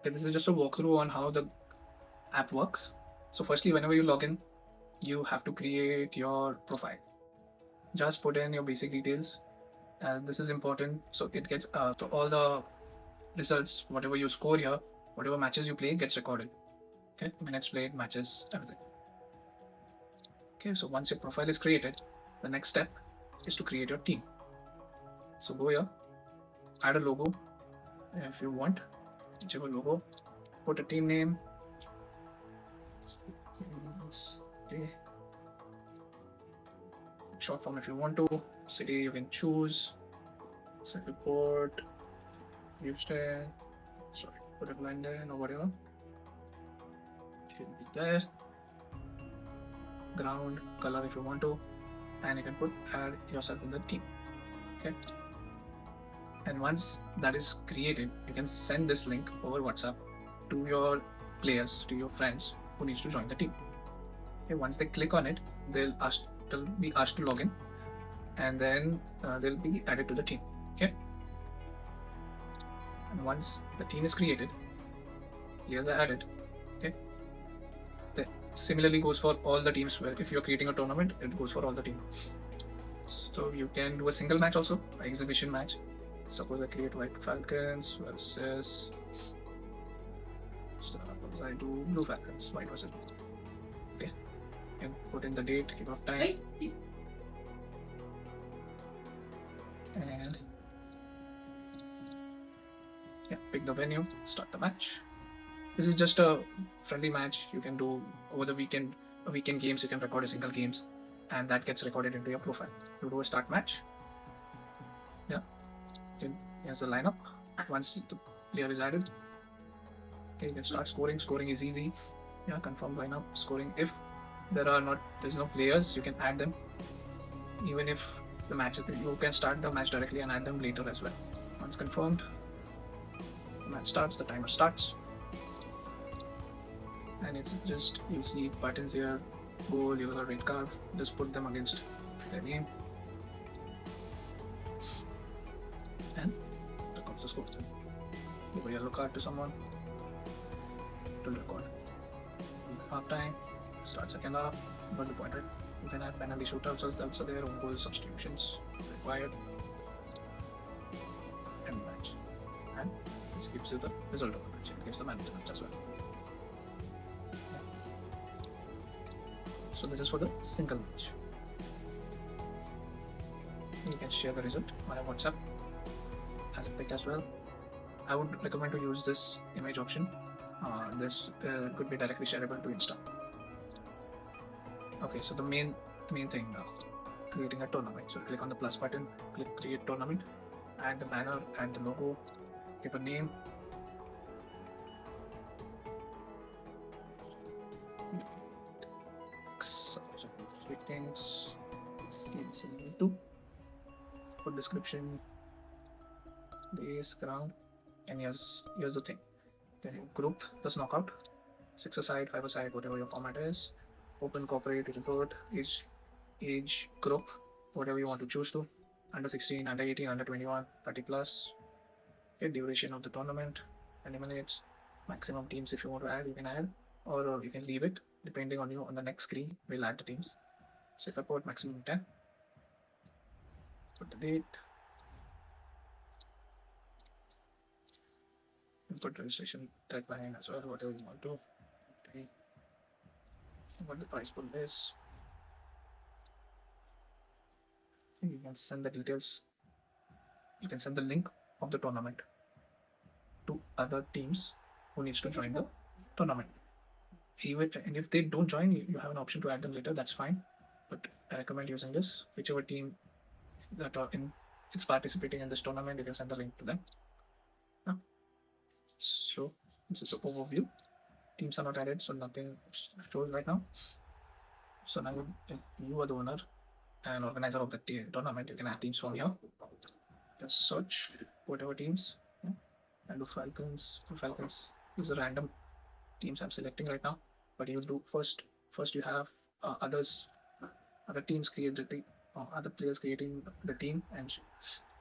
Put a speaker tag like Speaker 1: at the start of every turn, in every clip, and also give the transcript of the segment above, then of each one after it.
Speaker 1: Okay, this is just a walkthrough on how the app works. So firstly, whenever you log in, you have to create your profile. Just put in your basic details, and this is important. So it gets so all the results, whatever you score here, whatever matches you play, gets recorded. Okay, minutes played, matches, everything. Okay, so once your profile is created, the next step is to create your team. So go here, add a logo if you want, whichever logo, put a team name. Short form if you want to, city you can choose. So if you put Houston, sorry, put it London or whatever, should be there. Ground color if you want to, and you can put add yourself in the team. Okay, and once that is created, you can send this link over WhatsApp to your players, to your friends who needs to join the team. Okay, once they click on it, they'll be asked to log in, and then they'll be added to the team. Okay, and once the team is created, players are added. Okay, that similarly goes for all the teams. Where if you're creating a tournament, it goes for all the teams. So you can do a single match also, an exhibition match. Suppose I create White Falcons versus, suppose I do Blue Falcons, White versus Blue. Okay, and put in the date, kickoff time, and yeah, pick the venue, start the match. This is just a friendly match you can do over the weekend. Weekend games you can record a single games, and that gets recorded into your profile. You do a start match. Yeah, here's the lineup. Once the player is added, okay, you can start scoring. Scoring is easy. Yeah, confirm lineup scoring. If there's no players, you can add them. Even if the match, you can start the match directly and add them later as well. Once confirmed, the match starts. The timer starts, and it's just, you'll see buttons here: goal, yellow, red card. Just put them against their name and record the score. Give a yellow card to someone to record. Half time, start second half, got the point, right? You can add penalty shootouts also there, own goal substitutions required, and match. And this gives you the result of the match. It gives the man of the match as well. So this is for the single match. You can share the result via WhatsApp as a pic as well. I would recommend to use this image option. This could be directly shareable to Insta. Okay, so the main thing now, creating a tournament. So click on the plus button, click create tournament, add the banner, add the logo, give a name. So, three things. Two. Put description, days, ground, and here's the thing. Okay, group plus knockout, 6-a-side, 5-a-side, whatever your format is. Open, corporate, report, age group, whatever you want to choose to. Under 16, under 18, under 21, 30 plus. Okay, duration of the tournament, 20 minutes. Maximum teams if you want to add, you can add, or you can leave it depending on you. On the next screen, we'll add the teams. So if I put maximum 10, put the date, and put registration deadline as well, whatever you want to. Okay. What the price pool is. You can send the details. You can send the link of the tournament to other teams who needs to join the tournament. Even and if they don't join, you have an option to add them later. That's fine, but I recommend using this. Whichever team that it's participating in this tournament, you can send the link to them. Yeah. So this is an overview. Teams are not added, so nothing shows right now. So now, if you are the owner and organizer of the tournament, you can add teams from here. Just search whatever teams. Yeah. And do Falcons. Falcons is a random teams I'm selecting right now. But you do first you have other teams create the team, other players creating the team and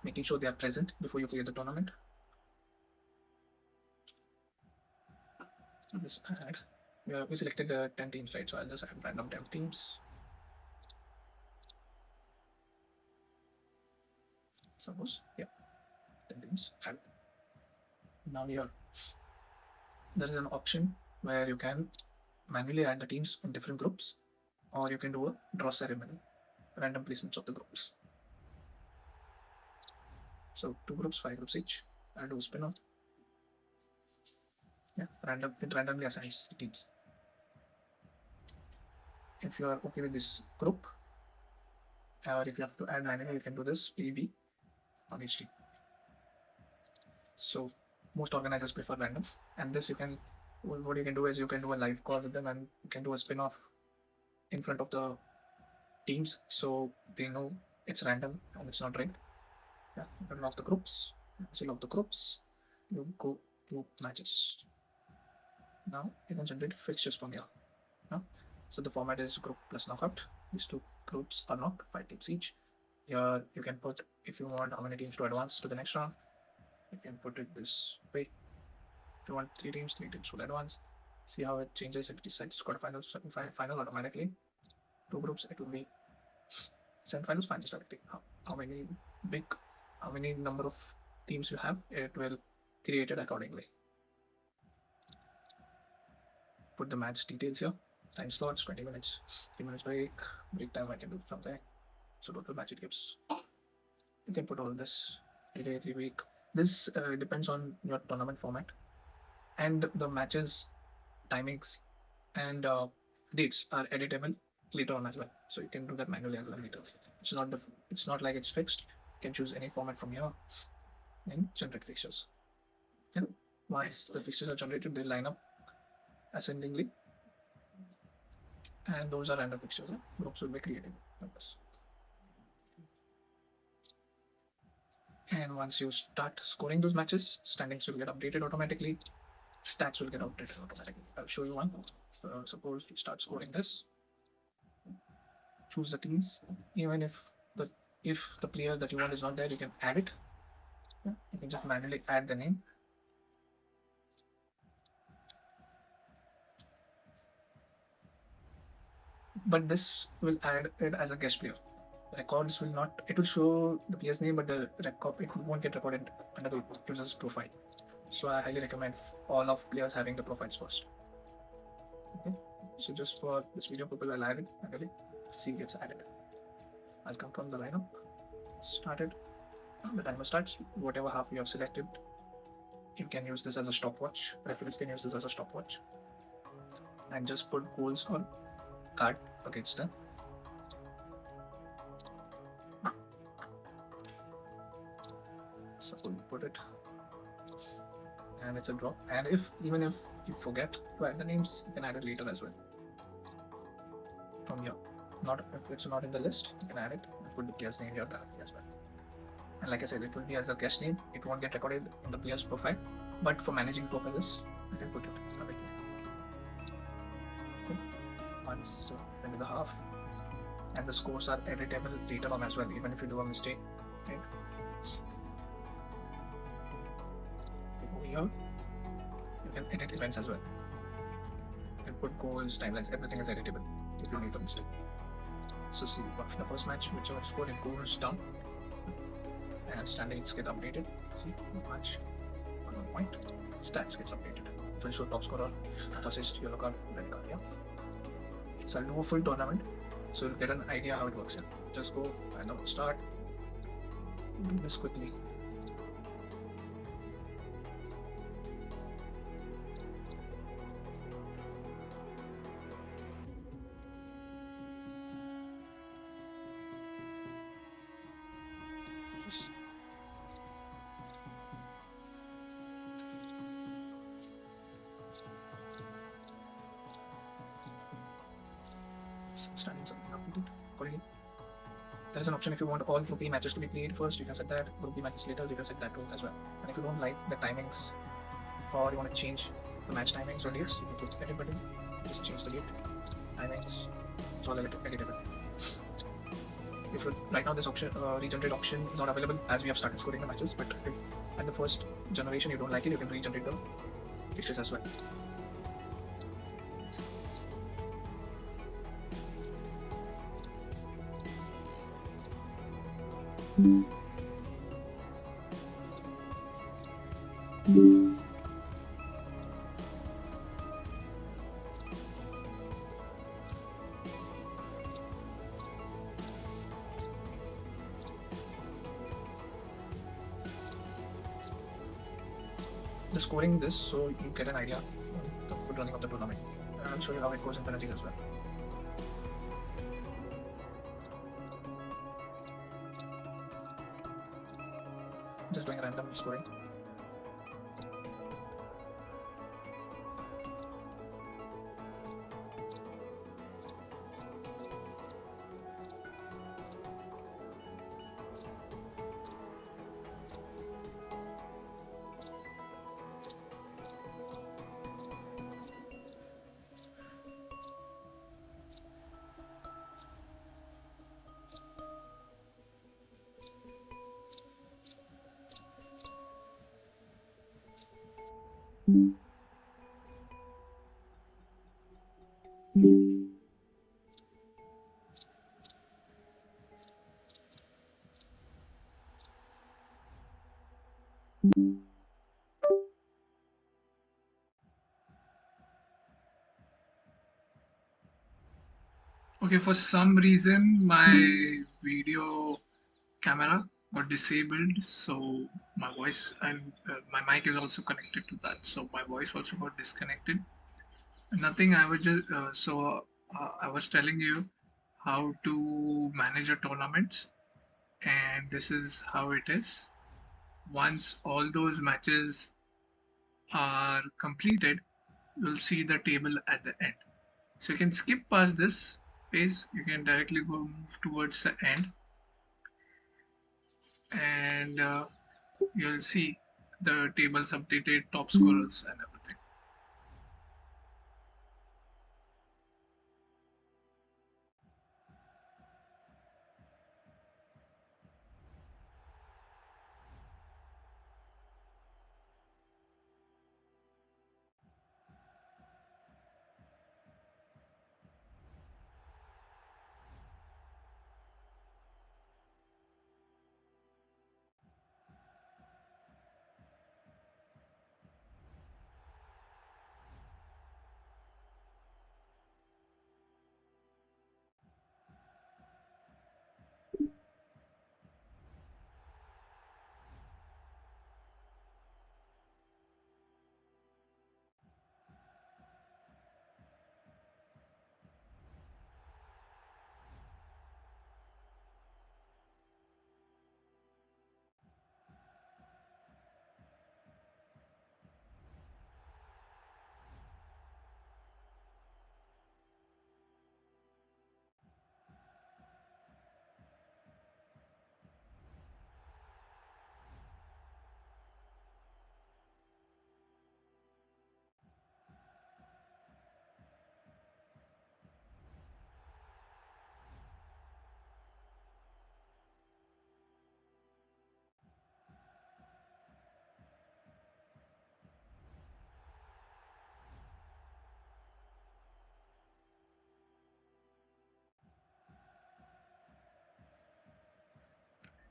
Speaker 1: making sure they are present before you create the tournament. Just add. We selected 10 teams, right? So I'll just add random 10 teams. Suppose, yeah, 10 teams. Add. Now here, there is an option where you can manually add the teams in different groups, or you can do a draw ceremony, random placements of the groups. So 2 groups, 5 groups each. I'll do a spin off. Yeah, it randomly assigns the teams. If you are okay with this group, or if you have to add manually, you can do this AB on each team. So most organizers prefer random, and this you can, what you can do is you can do a live call with them, and you can do a spin off in front of the teams, so they know it's random and it's not rigged. Yeah, you can lock the groups. Once you lock the groups, you go to matches. Now you can generate fixtures from here. Yeah? So the format is group plus knockout. These 2 groups are knocked, 5 teams each. Here you can put, if you want how many teams to advance to the next round, you can put it this way. If you want 3 teams will advance. See how it changes. It decides quarterfinals, final automatically. 2 groups, it will be semifinals, finals directly. How many number of teams you have, it will create it accordingly. Put the match details here. Time slots, 20 minutes, 3 minutes break time I can do something. So total match it gives. You can put all this 3 day, 3 week. This depends on your tournament format, and the matches, timings, and dates are editable later on as well. So you can do that manually as well later. It's not like it's fixed. You can choose any format from here and generate fixtures. And once the fixtures are generated, they line up ascendingly, and those are random fixtures. Groups will be created like this. And once you start scoring those matches, standings will get updated automatically. Stats will get updated automatically. I'll show you one. So suppose you start scoring this. Choose the teams. Even if the player that you want is not there, you can add it. Yeah, you can just manually add the name. But this will add it as a guest player. The records will not, it will show the player's name, but the record, it won't get recorded under the user's profile. So I highly recommend all of players having the profiles first. Okay, so just for this video purpose, I'll add it manually. See, it gets added. I'll confirm the lineup. Started. The timer starts. Whatever half you have selected, you can use this as a stopwatch. Referees can use this as a stopwatch, and just put goals on card against them. So we'll put it, and it's a draw. And even if you forget to add the names, you can add it later as well. From here, not if it's not in the list, you can add it and put the player's name here directly as well. And like I said, it will be as a guest name. It won't get recorded in the player's profile, but for managing purposes, you can put it directly. Okay. Once into the half, and the scores are editable later on as well, even if you do a mistake. Right? Over here, you can edit events as well. You can put goals, timelines, everything is editable if you make a mistake. So see, the first match, whichever score, it goes down, and standings get updated. See, match 1 point, stats gets updated. It will show top scorer, assist, yellow card, red card. Yeah. So I'll do a full tournament, so you'll get an idea how it works. Yeah. Just go and I'll start. Do this quickly. Standings are updated accordingly. There is an option if you want all Group E matches to be played first, you can set that. Group B matches later, you can set that too as well. And if you don't like the timings, or you want to change the match timings or dates, you can put edit button, just change the date, timings, it's all editable. If right now this option, regenerate option is not available as we have started scoring the matches, but if at the first generation you don't like it, you can regenerate the fixtures as well. Just scoring this so you get an idea of the full running of the tournament. And I'll show you how it goes in penalties as well. Just doing random scoring. Okay, for some reason my video camera got disabled, so my voice and my mic is also connected to that, so my voice also got disconnected. Nothing, I was just I was telling you how to manage a tournament, and this is how it is. Once all those matches are completed, you'll see the table at the end. So you can skip past this phase, you can directly go move towards the end, and you'll see the tables updated, top scorers, and everything.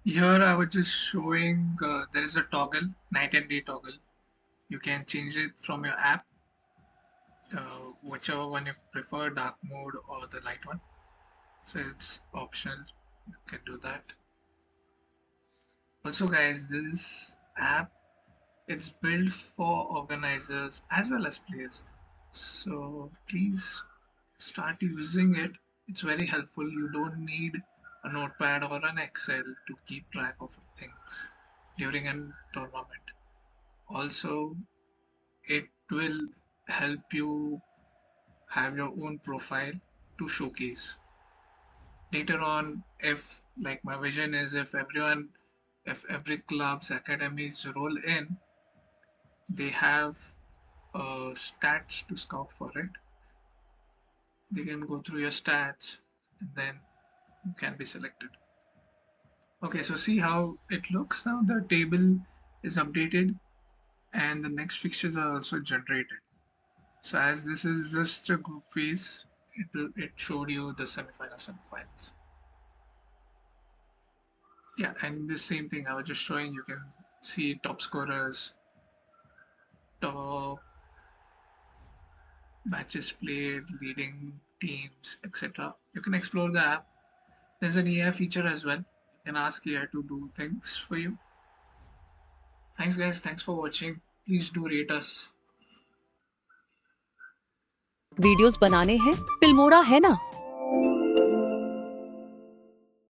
Speaker 1: Here I was just showing there is a toggle, night and day toggle. You can change it from your app, whichever one you prefer, dark mode or the light one. So it's optional, you can do that. Also guys, this app, it's built for organizers as well as players. So please start using it. It's very helpful. You don't need a notepad or an Excel to keep track of things during a tournament. Also, it will help you have your own profile to showcase. Later on, if like my vision is if every club's academies roll in, they have stats to scout for it. They can go through your stats and then you can be selected. Okay, so see how it looks now. The table is updated and the next fixtures are also generated. So as this is just a group phase, it showed you the semifinals. Yeah, and the same thing I was just showing, you can see top scorers, top matches played, leading teams, etc. You can explore the app. There's an AI feature as well. You can ask AI to do things for you. Thanks, guys. Thanks for watching. Please do rate us.
Speaker 2: Videos बनाने हैं, Filmora है ना।